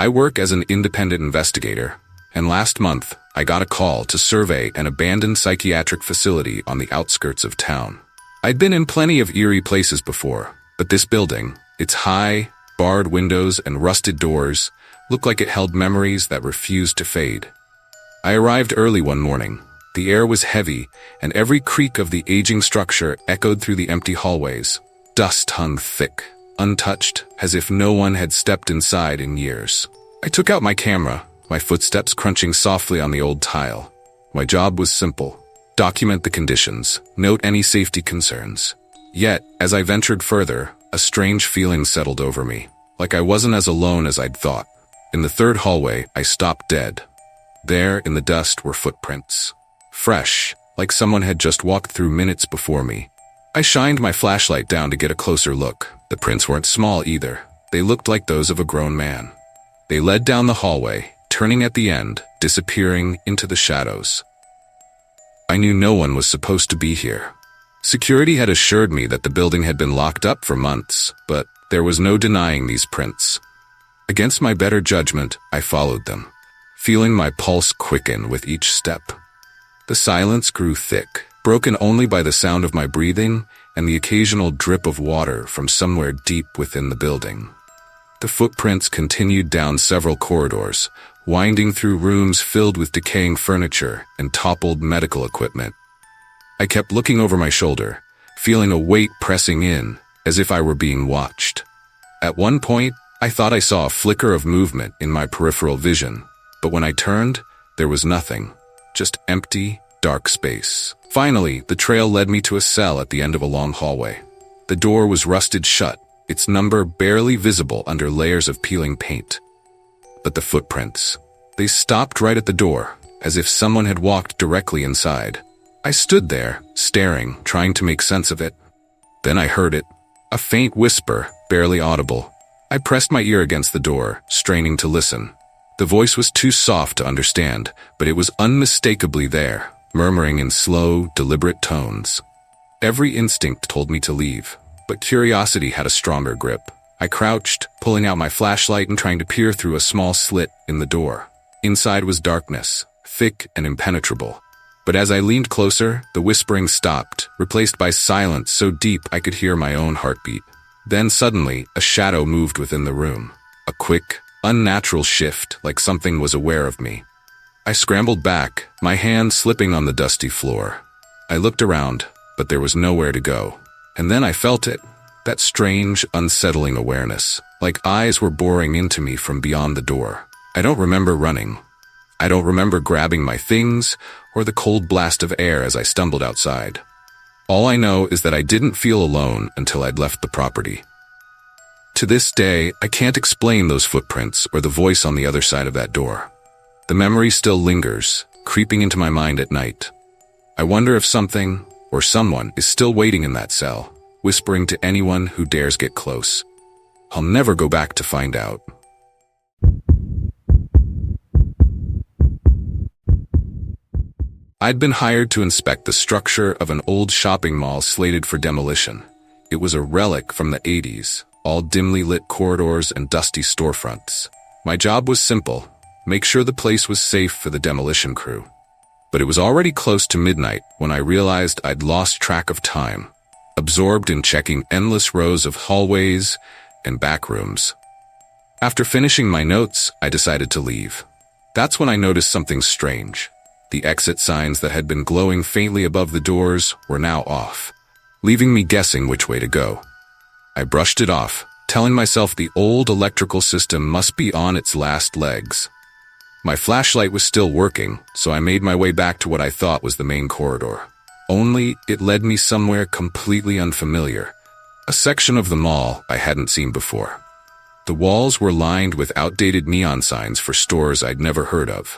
I work as an independent investigator, and last month I got a call to survey an abandoned psychiatric facility on the outskirts of town. I'd been in plenty of eerie places before, but this building, its high, barred windows and rusted doors, looked like it held memories that refused to fade. I arrived early one morning. The air was heavy, and every creak of the aging structure echoed through the empty hallways. Dust hung thick, untouched, as if no one had stepped inside in years. I took out my camera, my footsteps crunching softly on the old tile. My job was simple: document the conditions, note any safety concerns. Yet, as I ventured further, a strange feeling settled over me, like I wasn't as alone as I'd thought. In the third hallway, I stopped dead. There, in the dust, were footprints. Fresh, like someone had just walked through minutes before me. I shined my flashlight down to get a closer look. The prints weren't small either. They looked like those of a grown man. They led down the hallway, turning at the end, disappearing into the shadows. I knew no one was supposed to be here. Security had assured me that the building had been locked up for months, but there was no denying these prints. Against my better judgment, I followed them, feeling my pulse quicken with each step. The silence grew thick, broken only by the sound of my breathing and the occasional drip of water from somewhere deep within the building. The footprints continued down several corridors, winding through rooms filled with decaying furniture and toppled medical equipment. I kept looking over my shoulder, feeling a weight pressing in, as if I were being watched. At one point, I thought I saw a flicker of movement in my peripheral vision, but when I turned, there was nothing, just empty, dark space. Finally, the trail led me to a cell at the end of a long hallway. The door was rusted shut, its number barely visible under layers of peeling paint. But the footprints, they stopped right at the door, as if someone had walked directly inside. I stood there, staring, trying to make sense of it. Then I heard it, a faint whisper, barely audible. I pressed my ear against the door, straining to listen. The voice was too soft to understand, but it was unmistakably there, murmuring in slow, deliberate tones. Every instinct told me to leave, but curiosity had a stronger grip. I crouched, pulling out my flashlight and trying to peer through a small slit in the door. Inside was darkness, thick and impenetrable. But as I leaned closer, the whispering stopped, replaced by silence so deep I could hear my own heartbeat. Then suddenly, a shadow moved within the room. A quick, unnatural shift, like something was aware of me. I scrambled back, my hand slipping on the dusty floor. I looked around, but there was nowhere to go. And then I felt it, that strange, unsettling awareness, like eyes were boring into me from beyond the door. I don't remember running. I don't remember grabbing my things or the cold blast of air as I stumbled outside. All I know is that I didn't feel alone until I'd left the property. To this day, I can't explain those footprints or the voice on the other side of that door. The memory still lingers, creeping into my mind at night. I wonder if something, or someone, is still waiting in that cell, whispering to anyone who dares get close. I'll never go back to find out. I'd been hired to inspect the structure of an old shopping mall slated for demolition. It was a relic from the 80s, all dimly lit corridors and dusty storefronts. My job was simple: make sure the place was safe for the demolition crew. But it was already close to midnight when I realized I'd lost track of time, absorbed in checking endless rows of hallways and back rooms. After finishing my notes, I decided to leave. That's when I noticed something strange. The exit signs that had been glowing faintly above the doors were now off, leaving me guessing which way to go. I brushed it off, telling myself the old electrical system must be on its last legs. My flashlight was still working, so I made my way back to what I thought was the main corridor. Only it led me somewhere completely unfamiliar, a section of the mall I hadn't seen before. The walls were lined with outdated neon signs for stores I'd never heard of.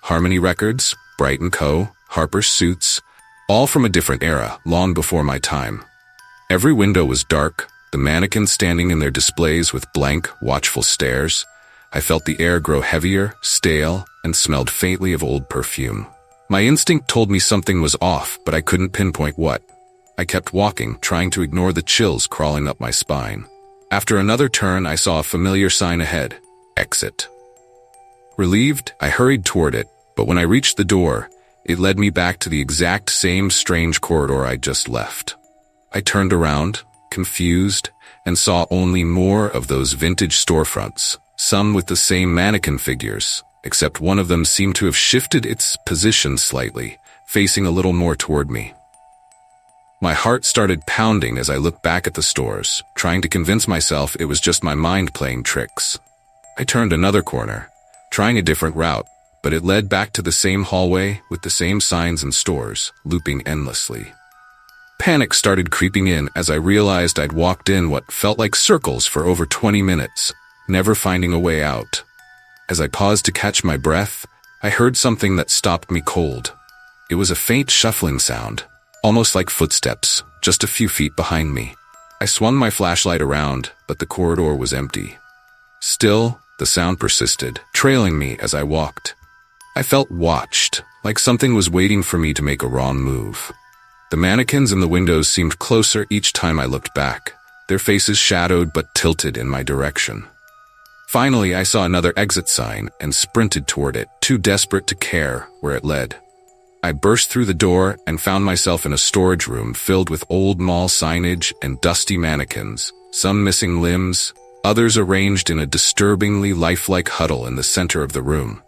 Harmony Records, Bright & Co., Harper's Suits, all from a different era, long before my time. Every window was dark, the mannequins standing in their displays with blank, watchful stares. I felt the air grow heavier, stale, and smelled faintly of old perfume. My instinct told me something was off, but I couldn't pinpoint what. I kept walking, trying to ignore the chills crawling up my spine. After another turn, I saw a familiar sign ahead: exit. Relieved, I hurried toward it, but when I reached the door, it led me back to the exact same strange corridor I'd just left. I turned around, confused, and saw only more of those vintage storefronts, some with the same mannequin figures, except one of them seemed to have shifted its position slightly, facing a little more toward me. My heart started pounding as I looked back at the stores, trying to convince myself it was just my mind playing tricks. I turned another corner, trying a different route, but it led back to the same hallway with the same signs and stores, looping endlessly. Panic started creeping in as I realized I'd walked in what felt like circles for over 20 minutes, never finding a way out. As I paused to catch my breath, I heard something that stopped me cold. It was a faint shuffling sound, almost like footsteps, just a few feet behind me. I swung my flashlight around, but the corridor was empty. Still, the sound persisted, trailing me as I walked. I felt watched, like something was waiting for me to make a wrong move. The mannequins in the windows seemed closer each time I looked back, their faces shadowed but tilted in my direction. Finally, I saw another exit sign and sprinted toward it, too desperate to care where it led. I burst through the door and found myself in a storage room filled with old mall signage and dusty mannequins, some missing limbs, others arranged in a disturbingly lifelike huddle in the center of the room.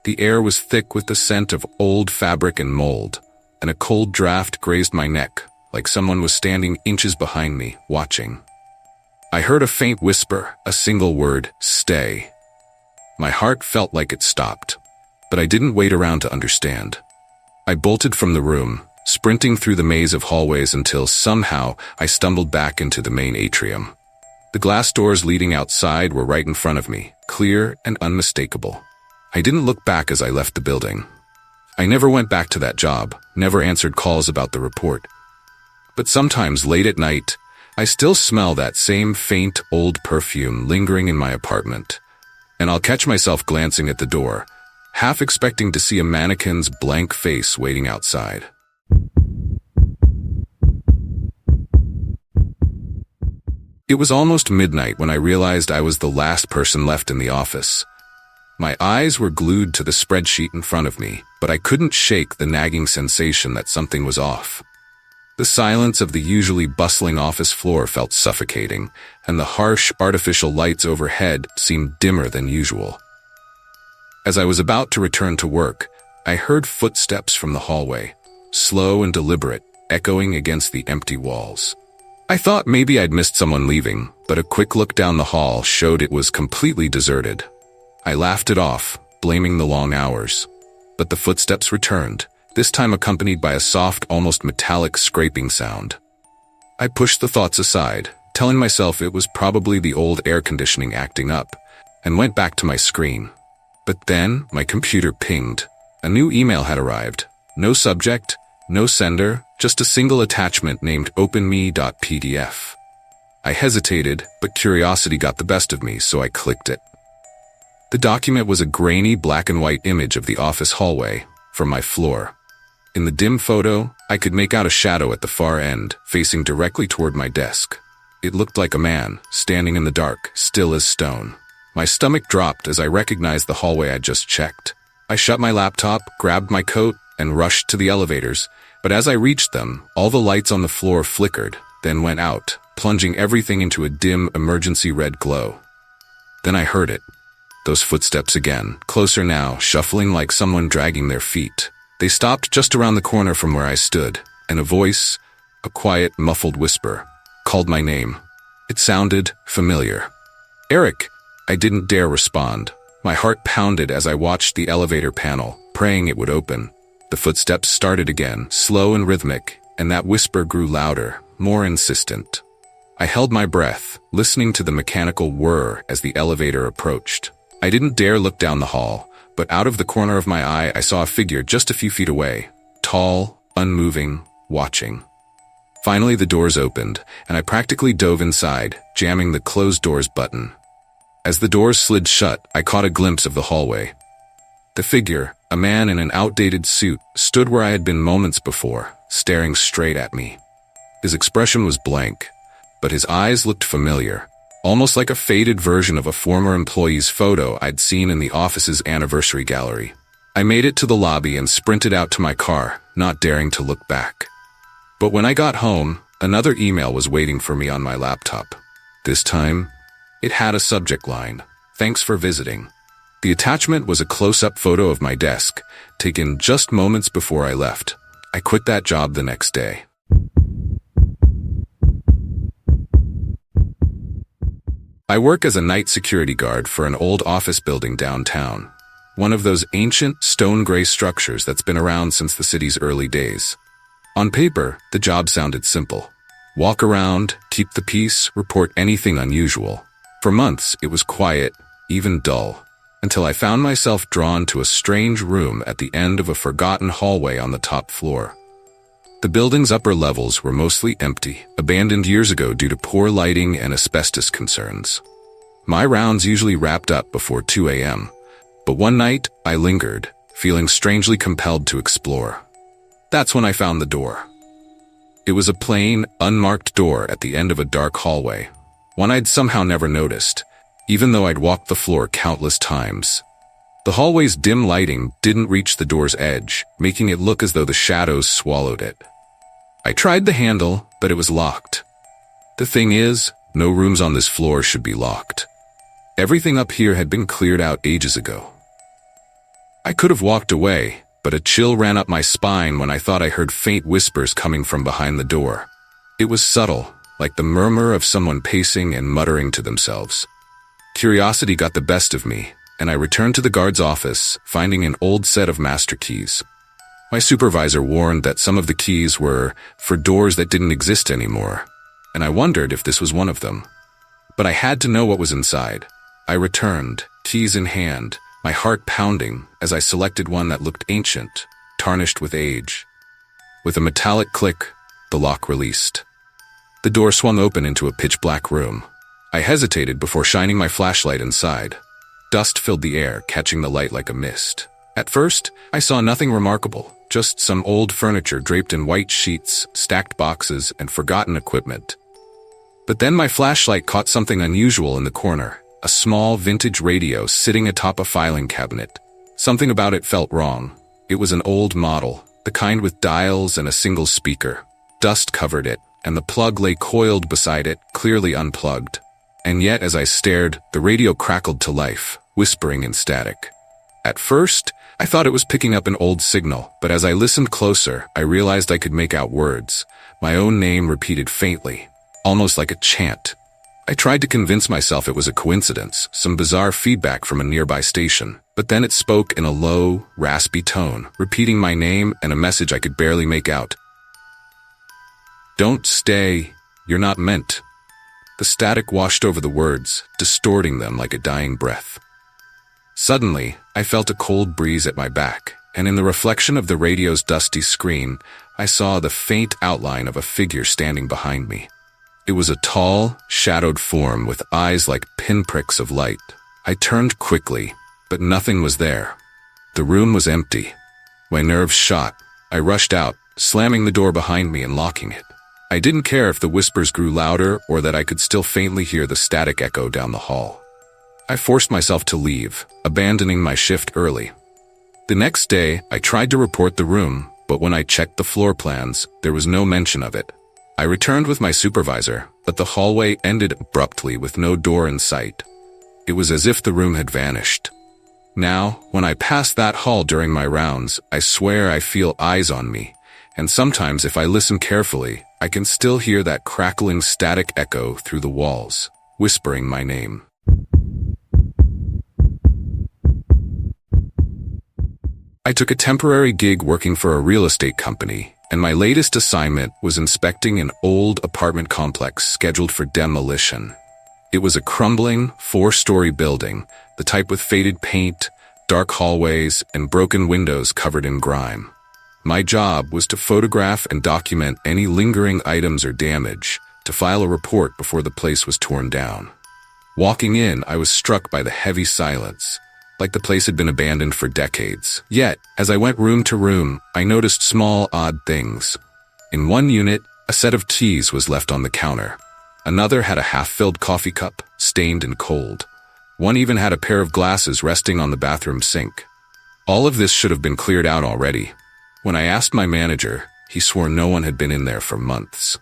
The air was thick with the scent of old fabric and mold, and a cold draft grazed my neck, like someone was standing inches behind me, watching. I heard a faint whisper, a single word, "Stay." My heart felt like it stopped, but I didn't wait around to understand. I bolted from the room, sprinting through the maze of hallways until somehow I stumbled back into the main atrium. The glass doors leading outside were right in front of me, clear and unmistakable. I didn't look back as I left the building. I never went back to that job, never answered calls about the report. But sometimes late at night, I still smell that same faint old perfume lingering in my apartment, and I'll catch myself glancing at the door, half expecting to see a mannequin's blank face waiting outside. It was almost midnight when I realized I was the last person left in the office. My eyes were glued to the spreadsheet in front of me, but I couldn't shake the nagging sensation that something was off. The silence of the usually bustling office floor felt suffocating, and the harsh, artificial lights overhead seemed dimmer than usual. As I was about to return to work, I heard footsteps from the hallway, slow and deliberate, echoing against the empty walls. I thought maybe I'd missed someone leaving, but a quick look down the hall showed it was completely deserted. I laughed it off, blaming the long hours. But the footsteps returned, this time accompanied by a soft, almost metallic scraping sound. I pushed the thoughts aside, telling myself it was probably the old air conditioning acting up, and went back to my screen. But then, my computer pinged. A new email had arrived. No subject, no sender, just a single attachment named openme.pdf. I hesitated, but curiosity got the best of me, so I clicked it. The document was a grainy black and white image of the office hallway from my floor. In the dim photo, I could make out a shadow at the far end, facing directly toward my desk. It looked like a man, standing in the dark, still as stone. My stomach dropped as I recognized the hallway I'd just checked. I shut my laptop, grabbed my coat, and rushed to the elevators, but as I reached them, all the lights on the floor flickered, then went out, plunging everything into a dim, emergency red glow. Then I heard it. Those footsteps again, closer now, shuffling like someone dragging their feet. They stopped just around the corner from where I stood, and a voice, a quiet, muffled whisper, called my name. It sounded familiar. "Eric!" I didn't dare respond. My heart pounded as I watched the elevator panel, praying it would open. The footsteps started again, slow and rhythmic, and that whisper grew louder, more insistent. I held my breath, listening to the mechanical whir as the elevator approached. I didn't dare look down the hall, but out of the corner of my eye I saw a figure just a few feet away, tall, unmoving, watching. Finally the doors opened, and I practically dove inside, jamming the closed doors button. As the doors slid shut, I caught a glimpse of the hallway. The figure, a man in an outdated suit, stood where I had been moments before, staring straight at me. His expression was blank, but his eyes looked familiar, almost like a faded version of a former employee's photo I'd seen in the office's anniversary gallery. I made it to the lobby and sprinted out to my car, not daring to look back. But when I got home, another email was waiting for me on my laptop. This time, it had a subject line, "Thanks for visiting." The attachment was a close-up photo of my desk, taken just moments before I left. I quit that job the next day. I work as a night security guard for an old office building downtown, one of those ancient, stone-gray structures that's been around since the city's early days. On paper, the job sounded simple. Walk around, keep the peace, report anything unusual. For months, it was quiet, even dull, until I found myself drawn to a strange room at the end of a forgotten hallway on the top floor. The building's upper levels were mostly empty, abandoned years ago due to poor lighting and asbestos concerns. My rounds usually wrapped up before 2 a.m., but one night I lingered, feeling strangely compelled to explore. That's when I found the door. It was a plain, unmarked door at the end of a dark hallway, one I'd somehow never noticed, even though I'd walked the floor countless times. The hallway's dim lighting didn't reach the door's edge, making it look as though the shadows swallowed it. I tried the handle, but it was locked. The thing is, no rooms on this floor should be locked. Everything up here had been cleared out ages ago. I could have walked away, but a chill ran up my spine when I thought I heard faint whispers coming from behind the door. It was subtle, like the murmur of someone pacing and muttering to themselves. Curiosity got the best of me, and I returned to the guard's office, finding an old set of master keys. My supervisor warned that some of the keys were for doors that didn't exist anymore, and I wondered if this was one of them. But I had to know what was inside. I returned, keys in hand, my heart pounding as I selected one that looked ancient, tarnished with age. With a metallic click, the lock released. The door swung open into a pitch-black room. I hesitated before shining my flashlight inside. Dust filled the air, catching the light like a mist. At first, I saw nothing remarkable, just some old furniture draped in white sheets, stacked boxes, and forgotten equipment. But then my flashlight caught something unusual in the corner, a small vintage radio sitting atop a filing cabinet. Something about it felt wrong. It was an old model, the kind with dials and a single speaker. Dust covered it, and the plug lay coiled beside it, clearly unplugged. And yet, as I stared, the radio crackled to life, whispering in static. At first, I thought it was picking up an old signal, but as I listened closer, I realized I could make out words, my own name repeated faintly, almost like a chant. I tried to convince myself it was a coincidence, some bizarre feedback from a nearby station, but then it spoke in a low, raspy tone, repeating my name and a message I could barely make out. "Don't stay, you're not meant." The static washed over the words, distorting them like a dying breath. Suddenly, I felt a cold breeze at my back, and in the reflection of the radio's dusty screen, I saw the faint outline of a figure standing behind me. It was a tall, shadowed form with eyes like pinpricks of light. I turned quickly, but nothing was there. The room was empty. My nerves shot. I rushed out, slamming the door behind me and locking it. I didn't care if the whispers grew louder or that I could still faintly hear the static echo down the hall. I forced myself to leave, abandoning my shift early. The next day, I tried to report the room, but when I checked the floor plans, there was no mention of it. I returned with my supervisor, but the hallway ended abruptly with no door in sight. It was as if the room had vanished. Now, when I pass that hall during my rounds, I swear I feel eyes on me, and sometimes if I listen carefully, I can still hear that crackling static echo through the walls, whispering my name. I took a temporary gig working for a real estate company, and my latest assignment was inspecting an old apartment complex scheduled for demolition. It was a crumbling, 4-story building, the type with faded paint, dark hallways, and broken windows covered in grime. My job was to photograph and document any lingering items or damage, to file a report before the place was torn down. Walking in, I was struck by the heavy silence, like the place had been abandoned for decades. Yet, as I went room to room, I noticed small, odd things. In one unit, a set of keys was left on the counter. Another had a half-filled coffee cup, stained and cold. One even had a pair of glasses resting on the bathroom sink. All of this should have been cleared out already. When I asked my manager, he swore no one had been in there for months.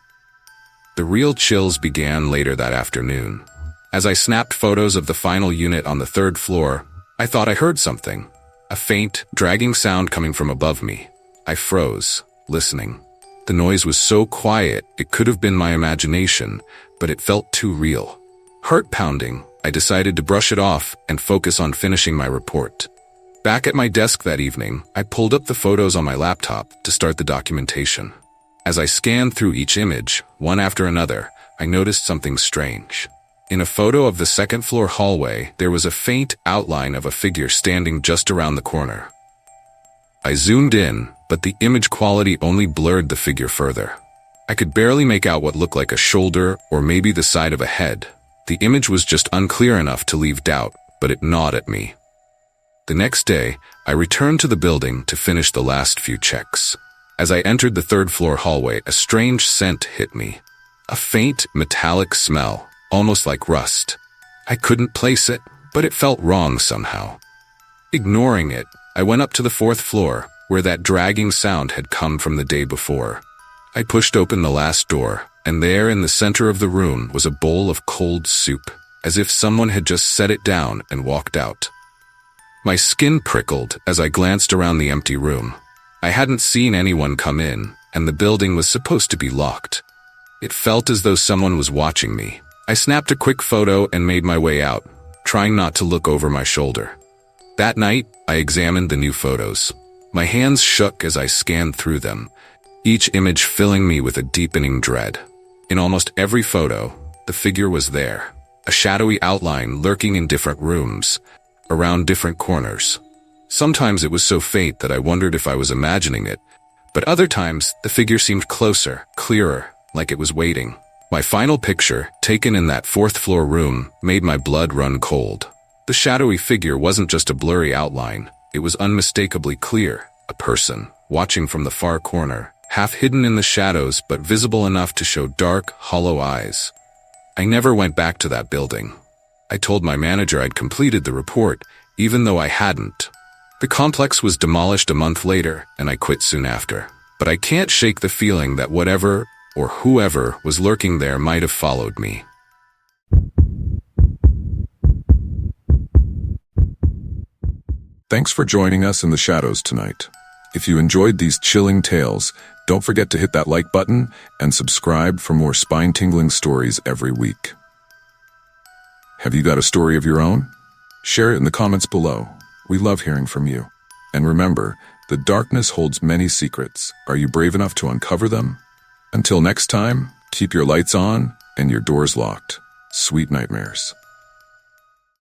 The real chills began later that afternoon. As I snapped photos of the final unit on the 3rd floor, I thought I heard something. A faint, dragging sound coming from above me. I froze, listening. The noise was so quiet, it could have been my imagination, but it felt too real. Heart pounding, I decided to brush it off and focus on finishing my report. Back at my desk that evening, I pulled up the photos on my laptop to start the documentation. As I scanned through each image, one after another, I noticed something strange. In a photo of the 2nd floor hallway, there was a faint outline of a figure standing just around the corner. I zoomed in, but the image quality only blurred the figure further. I could barely make out what looked like a shoulder or maybe the side of a head. The image was just unclear enough to leave doubt, but it gnawed at me. The next day, I returned to the building to finish the last few checks. As I entered the 3rd floor hallway, a strange scent hit me. A faint, metallic smell, almost like rust. I couldn't place it, but it felt wrong somehow. Ignoring it, I went up to the 4th floor, where that dragging sound had come from the day before. I pushed open the last door, and there in the center of the room was a bowl of cold soup, as if someone had just set it down and walked out. My skin prickled as I glanced around the empty room. I hadn't seen anyone come in, and the building was supposed to be locked. It felt as though someone was watching me. I snapped a quick photo and made my way out, trying not to look over my shoulder. That night, I examined the new photos. My hands shook as I scanned through them, each image filling me with a deepening dread. In almost every photo, the figure was there, a shadowy outline lurking in different rooms, around different corners. Sometimes it was so faint that I wondered if I was imagining it, but other times the figure seemed closer, clearer, like it was waiting. My final picture, taken in that 4th floor room, made my blood run cold. The shadowy figure wasn't just a blurry outline, it was unmistakably clear, a person, watching from the far corner, half hidden in the shadows but visible enough to show dark, hollow eyes. I never went back to that building. I told my manager I'd completed the report, even though I hadn't. The complex was demolished a month later, and I quit soon after. But I can't shake the feeling that whatever or whoever was lurking there might have followed me. Thanks for joining us in the shadows tonight. If you enjoyed these chilling tales, don't forget to hit that like button and subscribe for more spine-tingling stories every week. Have you got a story of your own? Share it in the comments below. We love hearing from you. And remember, the darkness holds many secrets. Are you brave enough to uncover them? Until next time, keep your lights on and your doors locked. Sweet nightmares.